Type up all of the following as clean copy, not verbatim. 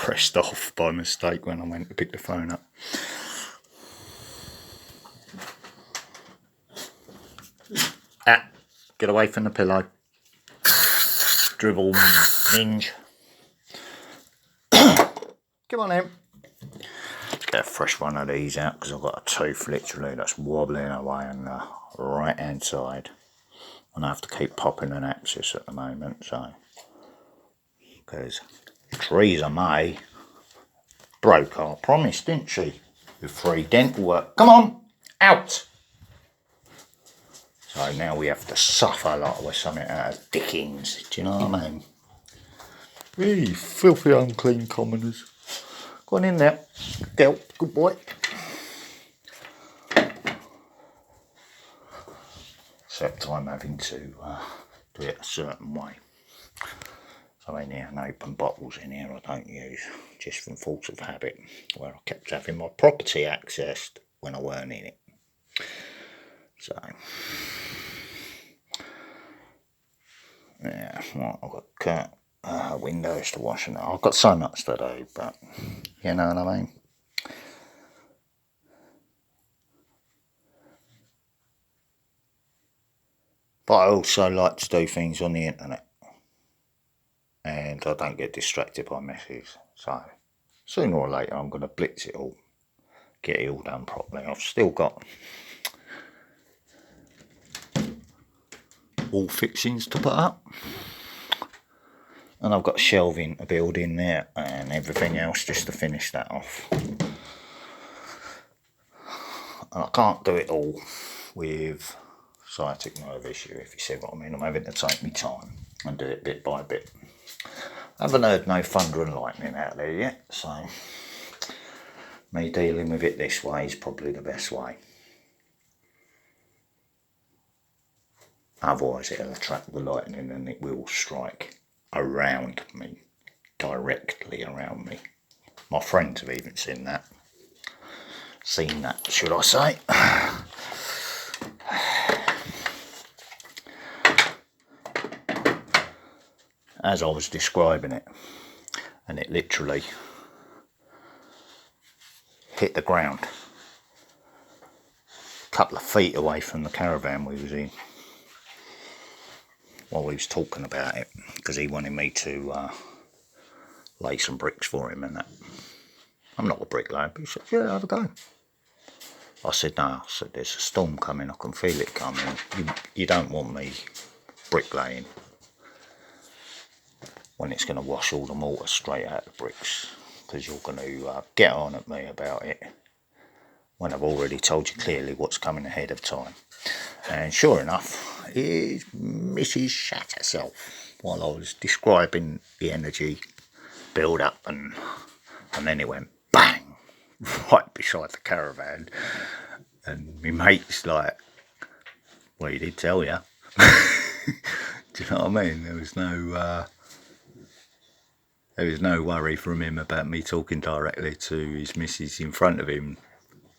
pressed off by mistake when I went to pick the phone up. Ah, get away from the pillow. Dribble, minge. Come on in. Let's get a fresh one of these out because I've got a tooth literally that's wobbling away on the right hand side. And I have to keep popping an abscess at the moment, so. Because Theresa May broke our promise, didn't she? With free dental work. Come on, out! So now we have to suffer like we're something out of Dickens. Do you know what I mean? Really filthy, unclean commoners. Go on in there. Girl, good boy. Except I'm having to do it a certain way. So in here, and open bottles in here I don't use, just from force of habit, where I kept having my property accessed when I weren't in it. So, yeah, well, I've got windows to wash and I've got so much to do, but you know what I mean? But I also like to do things on the internet. And I don't get distracted by messages. So, sooner or later I'm going to blitz it all. Get it all done properly. I've still got wall fixings to put up. And I've got shelving to build in there and everything else just to finish that off. And I can't do it all with sciatic nerve issue, if you see what I mean. I'm having to take my time and do it bit by bit. I haven't heard no thunder and lightning out there yet, so me dealing with it this way is probably the best way. Otherwise it'll attract the lightning and it will strike around me, directly around me. My friends have even seen that, should I say. As I was describing it, and it literally hit the ground a couple of feet away from the caravan we was in while we was talking about it, because he wanted me to lay some bricks for him and that. I'm not a bricklayer, but he said, yeah, have a go. I said, no, I said, there's a storm coming, I can feel it coming. You don't want me bricklaying when it's going to wash all the mortar straight out of the bricks, because you're going to get on at me about it when I've already told you clearly what's coming ahead of time. And sure enough, his missus shat herself while I was describing the energy build up, and then it went bang right beside the caravan, and my mate's like, well, he did tell you. Do you know what I mean? There was no worry from him about me talking directly to his missus in front of him,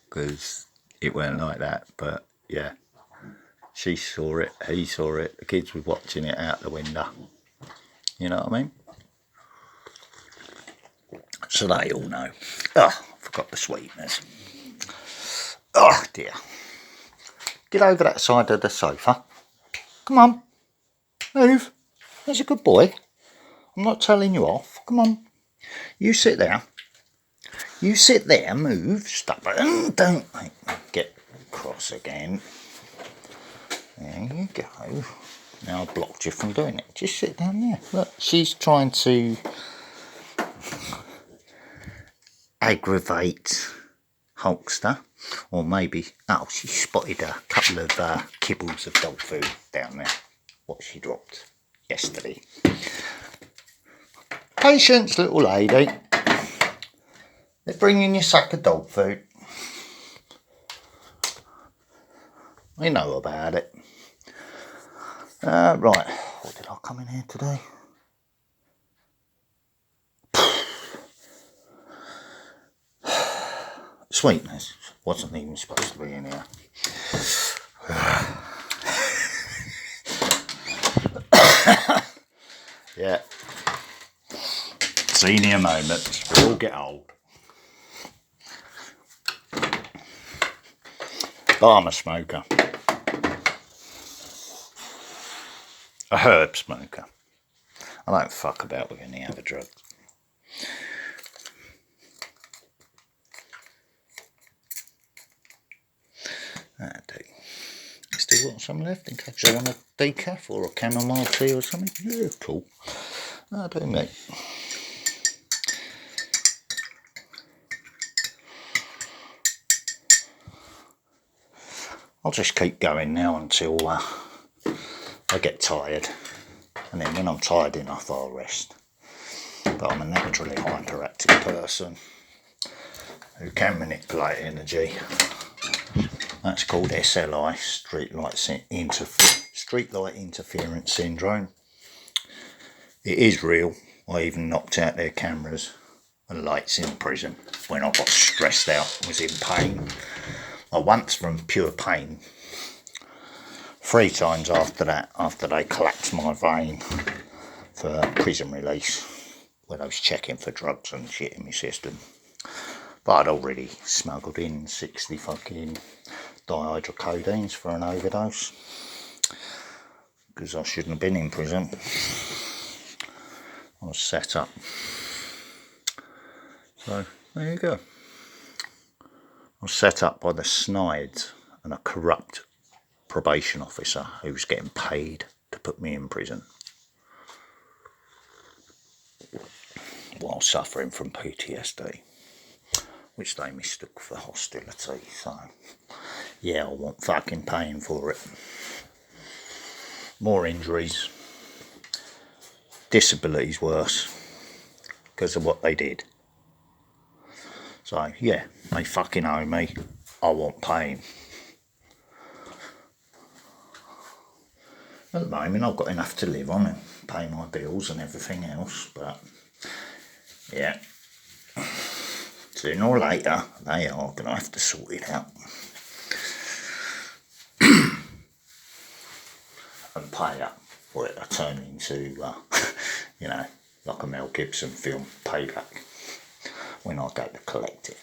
because it weren't like that. But yeah, she saw it, he saw it, the kids were watching it out the window. You know what I mean? So they all know. Oh, I forgot the sweeteners. Oh dear. Get over that side of the sofa. Come on. Move. There's a good boy. I'm not telling you off. Come on. You sit there. You sit there. Move. Stubborn. Don't make me get cross again. There you go. Now I've blocked you from doing it. Just sit down there. Look, she's trying to aggravate Hulkster. Or maybe, oh, she spotted a couple of kibbles of dog food down there. What she dropped yesterday. Patience, little lady. They're bringing you a sack of dog food. We know about it. Right, what did I come in here today? Sweetness wasn't even supposed to be in here. Yeah. Senior moments. We all get old. But I'm a smoker. A herb smoker. I don't fuck about with any other drugs. That'll do. Still got some left in case I want a decaf or a chamomile tea or something. Yeah, cool. That'll do, mate. I'll just keep going now until I get tired. And then when I'm tired enough, I'll rest. But I'm a naturally hyperactive person who can manipulate energy. That's called SLI, street light interference syndrome. It is real. I even knocked out their cameras and lights in prison when I got stressed out, was in pain. I once, from pure pain, 3 times after that, after they collapsed my vein for prison release, when I was checking for drugs and shit in my system. But I'd already smuggled in 60 fucking dihydrocodeines for an overdose, because I shouldn't have been in prison. I was set up. So there you go. I was set up by the Snides and a corrupt probation officer who was getting paid to put me in prison while suffering from PTSD, which they mistook for hostility. So yeah, I want fucking paying for it. More injuries, disabilities worse because of what they did. So yeah, they fucking owe me. I want paying. At the moment I've got enough to live on and pay my bills and everything else, but yeah, sooner or later they are going to have to sort it out and pay up for it to turn into you know, like a Mel Gibson film, Payback, when I go to collect it.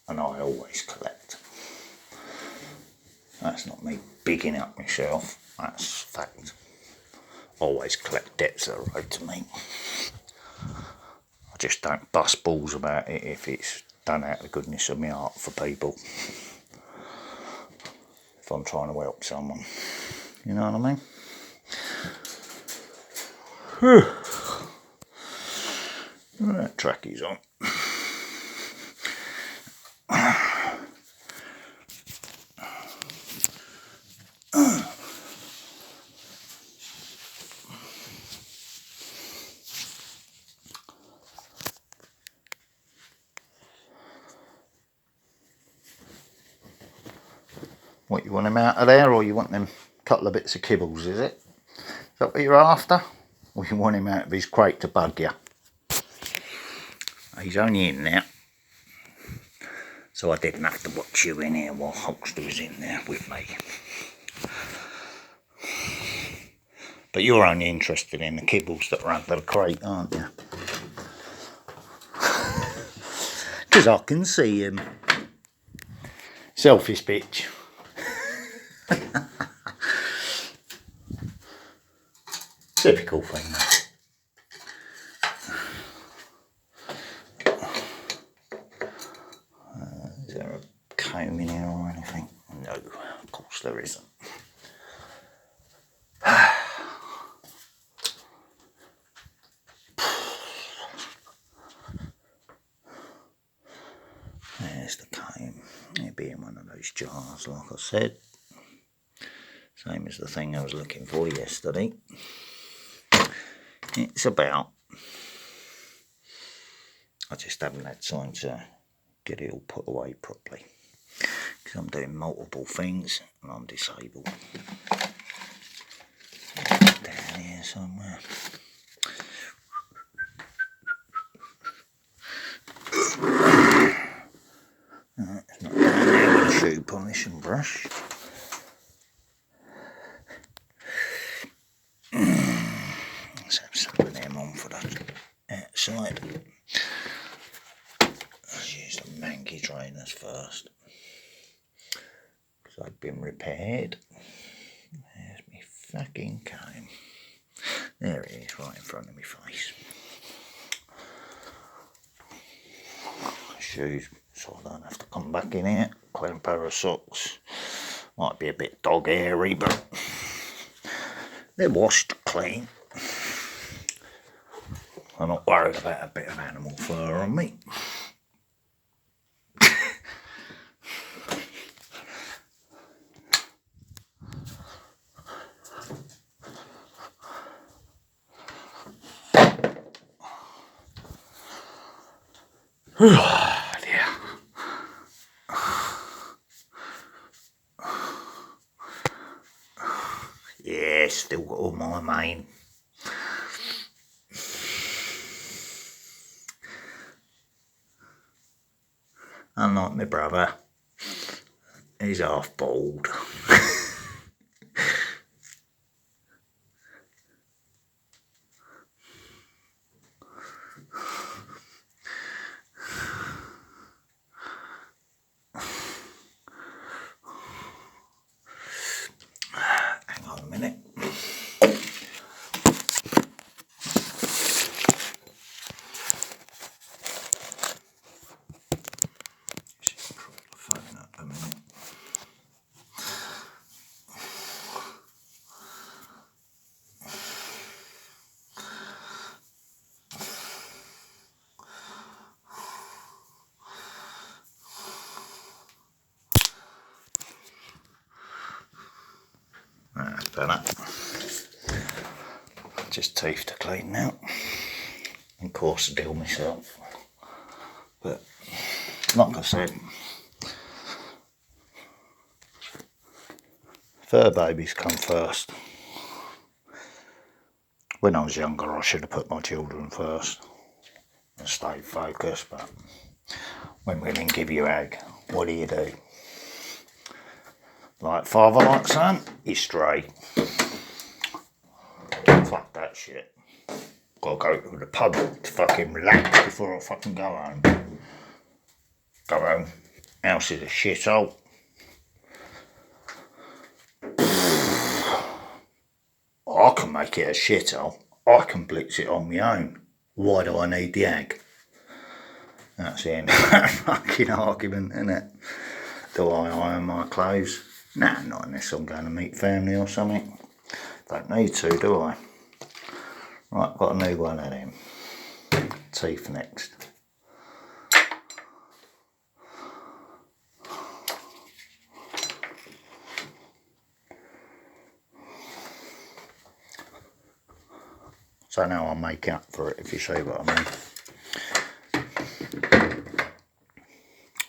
And I always collect. That's not me bigging up myself, that's fact. Always collect debts that are owed to me. I just don't bust balls about it if it's done out of the goodness of my heart for people. If I'm trying to help someone, you know what I mean? Whew. That track is on. What, you want him out of there, or you want them couple of bits of kibbles, is it? Is that what you're after? Or you want him out of his crate to bug you? He's only in there, so I didn't have to watch you in here while Hulkster was in there with me. But you're only interested in the kibbles that are under the crate, aren't you? Because I can see him. Selfish bitch. Typical thing, mate. Is there a comb in here or anything? No, of course there isn't. There's the comb. It'll be in one of those jars, like I said. Same as the thing I was looking for yesterday. It's about... I just haven't had time to get it all put away properly, because I'm doing multiple things and I'm disabled. Down here somewhere. It's not down there with a shoe polish and brush. Let's have some of them outside. Let's use the manky trainers first, because they've been repaired. There's me fucking comb. There it is, right in front of my face. Shoes, so I don't have to come back in here. Clean pair of socks. Might be a bit dog hairy, but they're washed clean. I'm not worried about a bit of animal fur on me. Yeah, still got all my mane. Unlike my brother, he's half bald. Hang on a minute. Phone up a minute. That's better. Just teeth to clean now. And course to deal myself. But like I said, fur babies come first. When I was younger I should have put my children first and stayed focused, but when women give you egg, what do? Like father, like son, you stray. Fuck that shit. Gotta go to the pub to fucking relax before I fucking go home. Go home. House is a shithole. I can make it a shithole. I can blitz it on my own. Why do I need the egg? That's the end of that fucking argument, isn't it? Do I iron my clothes? Nah, not unless I'm going to meet family or something. Don't need to, do I? Right, got a new one of them. Teeth next. So now I'll make up for it, if you see what I mean.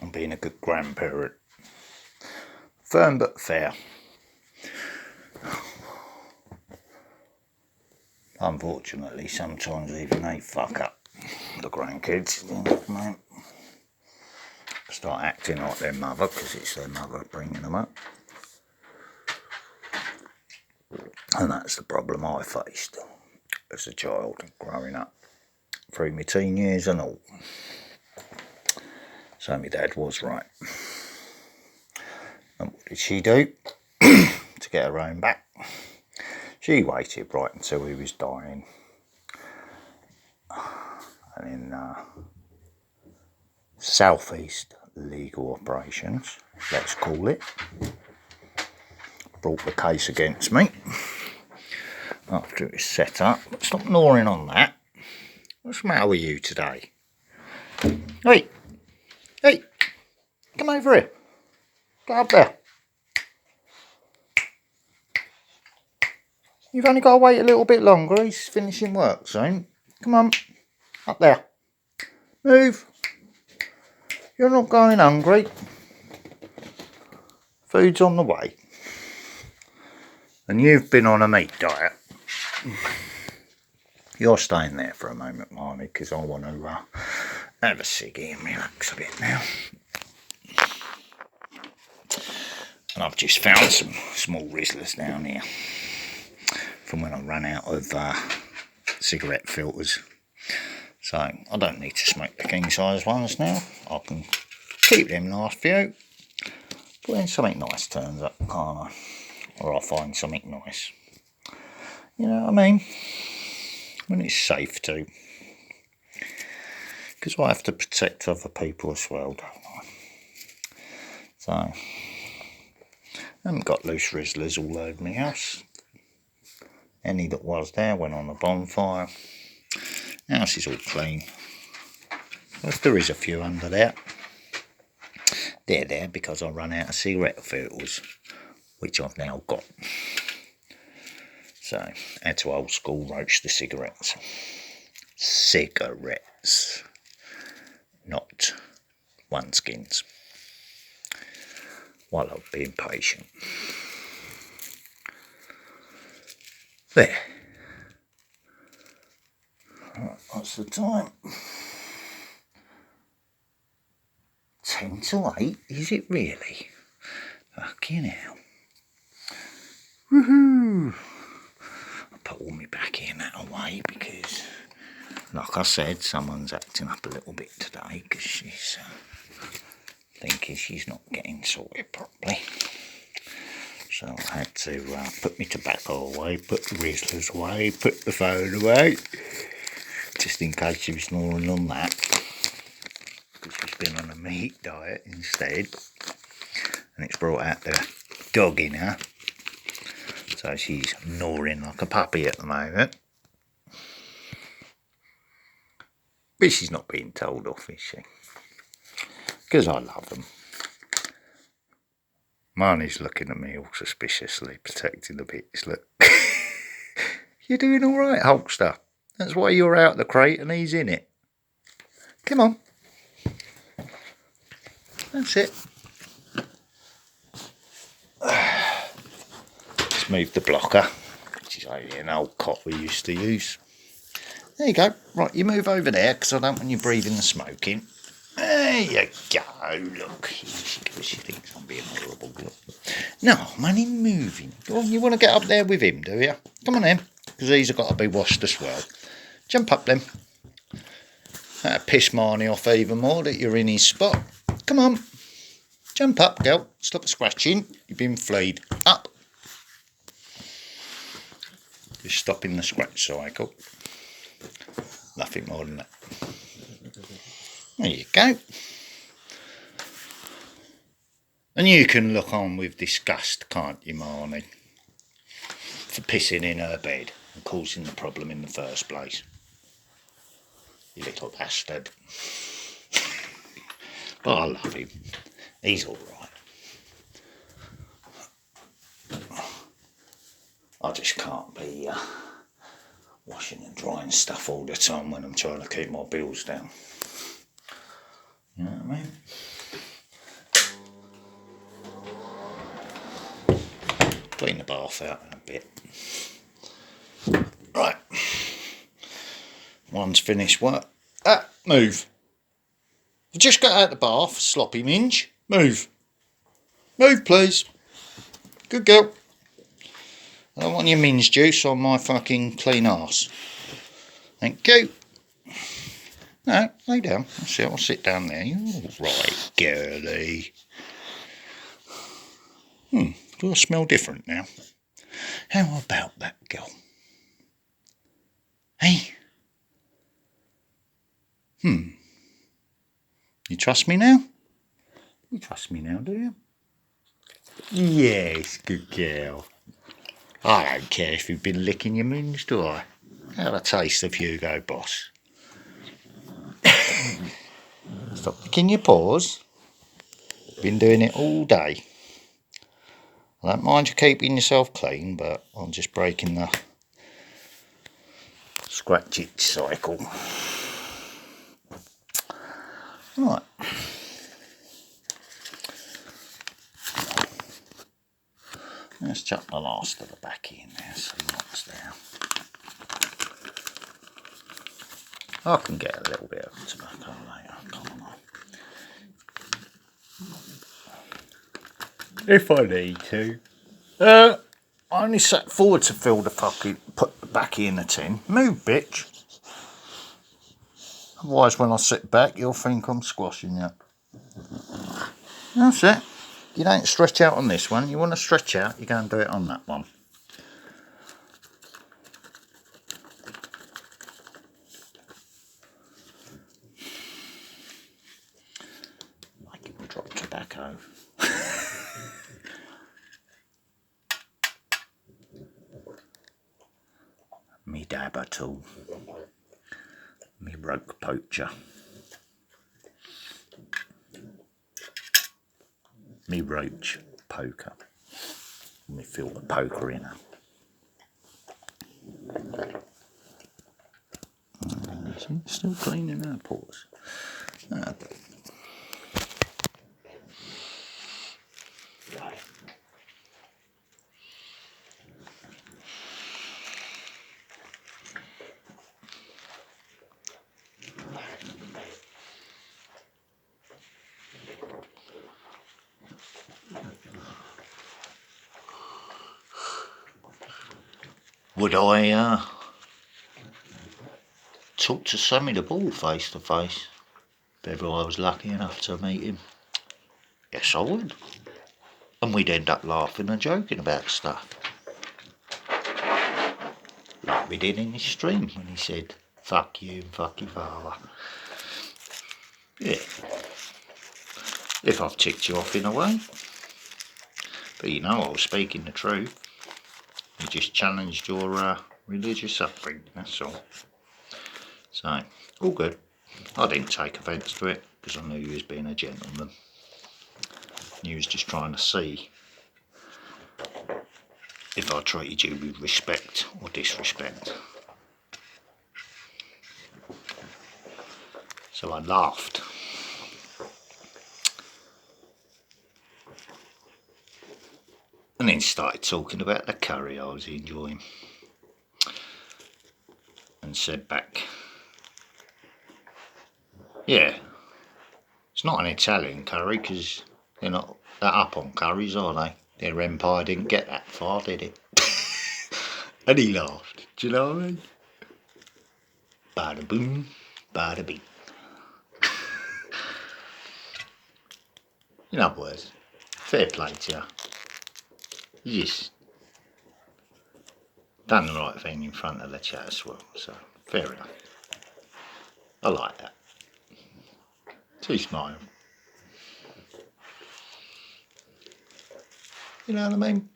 I'm being a good grandparent. Firm but fair. Unfortunately, sometimes even they fuck up, the grandkids. Start acting like their mother, because it's their mother bringing them up. And that's the problem I faced as a child, growing up, through my teen years and all. So my dad was right. And what did she do to get her own back? She waited right until he was dying, and in Southeast Legal Operations, let's call it, brought the case against me after it was set up. Stop gnawing on that. What's the matter with you today? Hey, come over here. Get up there. You've only got to wait a little bit longer. He's finishing work soon. Come on, up there. Move. You're not going hungry. Food's on the way. And you've been on a meat diet. You're staying there for a moment, Marnie, because I want to have a ciggy and relax a bit now. And I've just found some small Rizzlers down here from when I ran out of cigarette filters. So I don't need to smoke the king size ones now. I can keep them last few. But when something nice turns up, can't I? Or I find something nice. You know what I mean? When it's safe to. Because I have to protect other people as well, don't I? So, I haven't got loose Rizzlers all over my house. Any that was there went on the bonfire. House is all clean. If there is a few under there, they're there because I run out of cigarette filters, which I've now got. So, I had to old school roach the cigarettes. Cigarettes, not oneskins. While I'm being patient. There. Right, what's the time? 10 to 8, is it really? Fucking hell. Woohoo! I put all my back in that away because, like I said, someone's acting up a little bit today because she's thinking she's not getting sorted properly. So I had to put my tobacco away, put the Rizzlers away, put the phone away, just in case she was snoring on that. Because she's been on a meat diet instead. And it's brought out the dog in her. So she's gnawing like a puppy at the moment. But she's not being told off, is she? Because I love them. Marnie's looking at me all suspiciously, protecting the bits. Look. You're doing all right, Hulkster. That's why you're out the crate and he's in it. Come on. That's it. Let's move the blocker, which is only an old cot we used to use. There you go. Right, you move over there because I don't want you breathing the smoke in. There you go. Look, here she goes. She thinks I'm being horrible. Look. No, I'm only moving. Well, you want to get up there with him, do you? Come on then, because these have got to be washed as well. Jump up then. That'll piss Marnie off even more that you're in his spot. Come on. Jump up, girl. Stop scratching. You've been fleed. Up. Just stopping the scratch cycle. Nothing more than that. There you go. And you can look on with disgust, can't you, Marnie? For pissing in her bed and causing the problem in the first place. You little bastard. But I love him. He's alright. I just can't be washing and drying stuff all the time when I'm trying to keep my bills down. You know what I mean? Clean the bath out in a bit. Right. One's finished work. Move. I've just got out the bath, sloppy minge. Move. Move, please. Good girl. I don't want your minge juice on my fucking clean arse. Thank you. No, lay down. I'll sit down there. You're all right, girlie. Do I smell different now? How about that, girl? Hey? You trust me now? You trust me now, do you? Yes, good girl. I don't care if you've been licking your minge, do I? Have a taste of Hugo Boss. Stop licking your paws. Been doing it all day. I don't mind you keeping yourself clean, but I'm just breaking the scratch itch cycle. Right. Let's chuck the last of the back in there, so what's there. I can get a little bit of tobacco later, can't I? If I need to. I only sat forward to fill the fucking, put the back in the tin. Move, bitch. Otherwise, when I sit back, you'll think I'm squashing you. That's it. You don't stretch out on this one. You want to stretch out, you go and do it on that one. Make it drop tobacco. Me dabber tool. Me rope poacher. Me roach poker. Let me fill the poker in her. Still cleaning her paws. Would I talk to Sammy the Bull face to face if ever I was lucky enough to meet him? Yes, I would. And we'd end up laughing and joking about stuff. Like we did in his stream when he said, fuck you and fuck your father. Yeah. If I've ticked you off in a way. But you know I was speaking the truth. You just challenged your religious upbringing, that's all. So, all good. I didn't take offence to it because I knew you was being a gentleman. You was just trying to see if I treated you with respect or disrespect. So I laughed. And then started talking about the curry I was enjoying. And said back, yeah, it's not an Italian curry because they're not that up on curries, are they? Their empire didn't get that far, did it? And he laughed. Do you know what I mean? Bada boom, bada bing. In other words, fair play to you. You just done the right thing in front of the chat as well, so fair enough. I like that. Too smile. You know what I mean?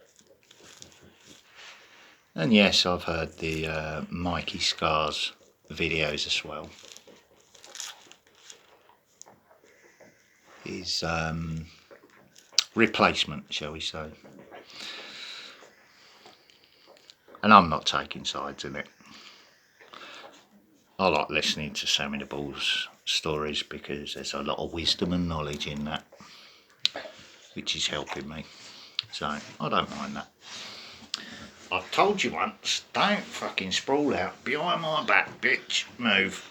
And yes, I've heard the Mikey Scars videos as well. His replacement, shall we say. And I'm not taking sides in it. I like listening to Sammy the Bull's stories because there's a lot of wisdom and knowledge in that, which is helping me. So, I don't mind that. I've told you once, don't fucking sprawl out behind my back, bitch. Move.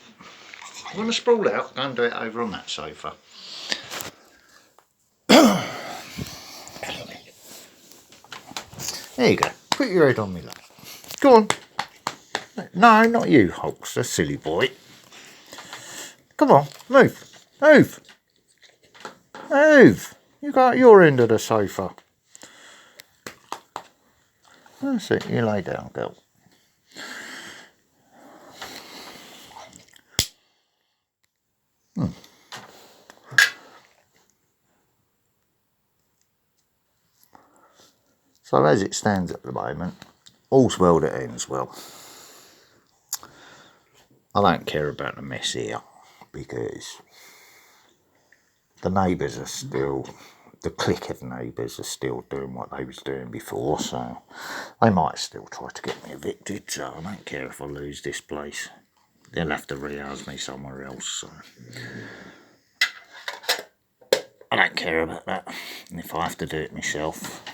You want to sprawl out? Go and do it over on that sofa. There you go. Put your head on me lap. Go on. No, not you, Hulkster, silly boy. Come on, move. Move. Move. You got your end of the sofa. That's it. You lay down, girl. So as it stands at the moment, all's well that ends well. I don't care about the mess here because the neighbours are still, the clique of neighbours are still doing what they was doing before, so they might still try to get me evicted, so I don't care if I lose this place. They'll have to rehouse me somewhere else, so I don't care about that. And if I have to do it myself,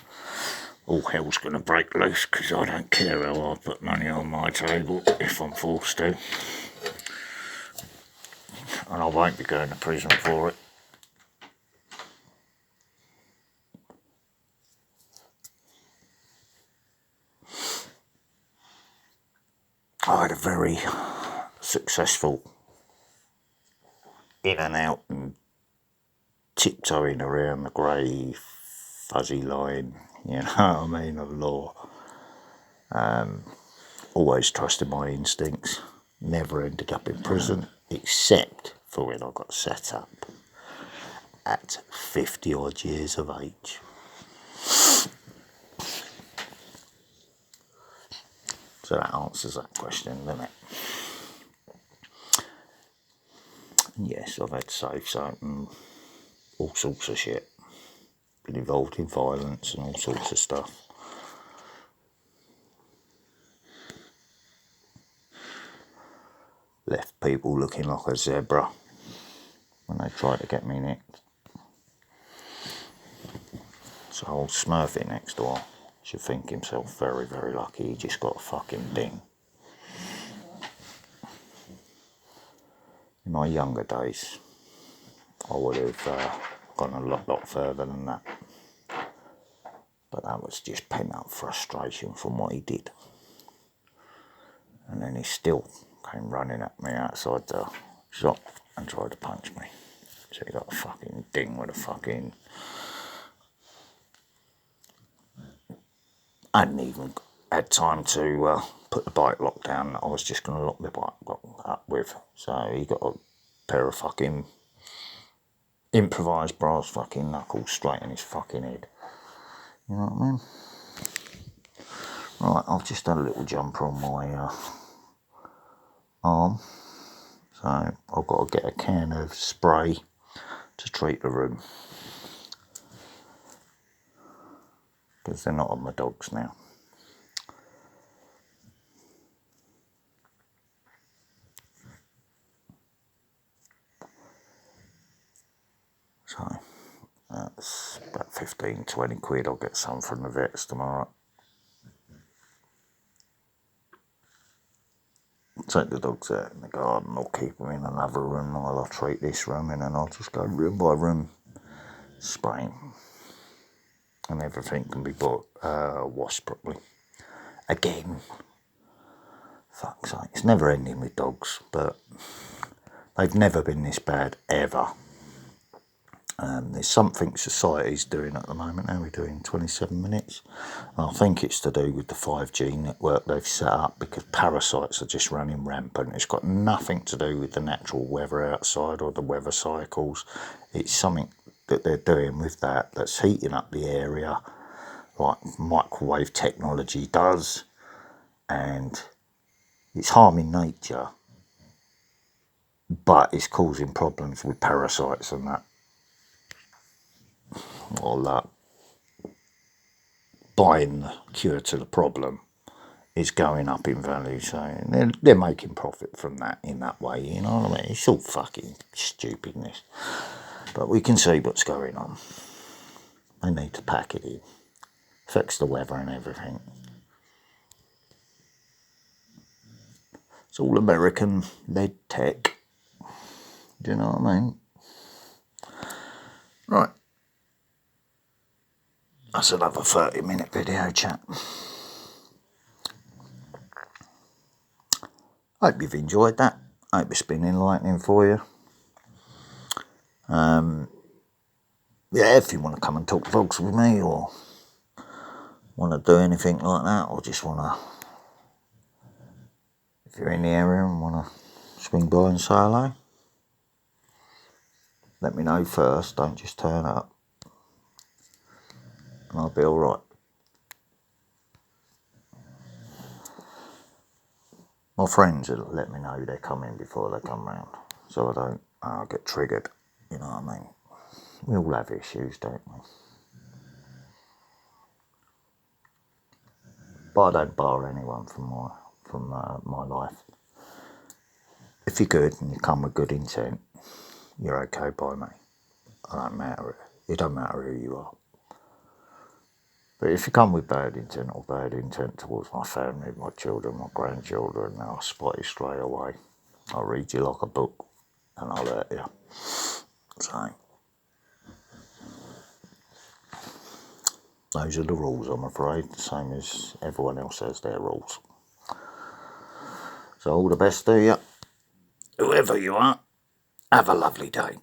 all hell's going to break loose because I don't care how I put money on my table if I'm forced to. And I won't be going to prison for it. I had a very successful in and out and tiptoeing around the grey fuzzy line, you know what I mean, of law. Always trusted my instincts, never ended up in prison, except for when I got set up at 50 odd years of age. So that answers that question, doesn't it? And yes, I've had safes open, all sorts of shit. Been involved in violence and all sorts of stuff. Left people looking like a zebra when they tried to get me nicked. So old Smurfy next door should think himself very, very lucky he just got a fucking ding. In my younger days, I would have gone a lot further than that. But that was just pent-up frustration from what he did. And then he still came running at me outside the shop and tried to punch me. So he got a fucking ding with a fucking... I hadn't even had time to put the bike lock down that I was just going to lock the bike lock up with. So he got a pair of fucking improvised brass fucking knuckles straight in his fucking head. You know what I mean? Right, I've just done a little jumper on my arm. So I've got to get a can of spray to treat the room. Because they're not on my dogs now. So that's about 15-20 quid. I'll get some from the vets tomorrow. Take the dogs out in the garden or keep them in another room while I treat this room, and then I'll just go room by room spraying. And everything can be washed properly. Again, fuck's sake, it's never ending with dogs, but they've never been this bad ever. There's something society's doing at the moment. Now we're doing 27 minutes. I think it's to do with the 5G network they've set up, because parasites are just running rampant. It's got nothing to do with the natural weather outside or the weather cycles. It's something that they're doing with that that's heating up the area, like microwave technology does, and it's harming nature, but it's causing problems with parasites and that. Well, buying the cure to the problem is going up in value, so they're making profit from that in that way, you know what I mean? It's all fucking stupidness, but we can see what's going on. They need to pack it in. Affects the weather and everything. It's all American led tech. Do you know what I mean? Right. That's another 30-minute video chat. Hope you've enjoyed that. Hope it's been enlightening for you. Yeah, if you want to come and talk vlogs with me, or want to do anything like that, or just want to, if you're in the area and want to swing by and say hello, let me know first. Don't just turn up, and I'll be alright. My friends will let me know they're coming before they come round, so I don't get triggered, you know what I mean? We all have issues, don't we? But I don't bar anyone from my life. If you're good and you come with good intent, you're okay by me. It don't matter who you are. But if you come with bad intent or bad intent towards my family, my children, my grandchildren, I'll spot you straight away. I'll read you like a book and I'll hurt you. So, those are the rules, I'm afraid, the same as everyone else has their rules. So all the best to you, whoever you are. Have a lovely day.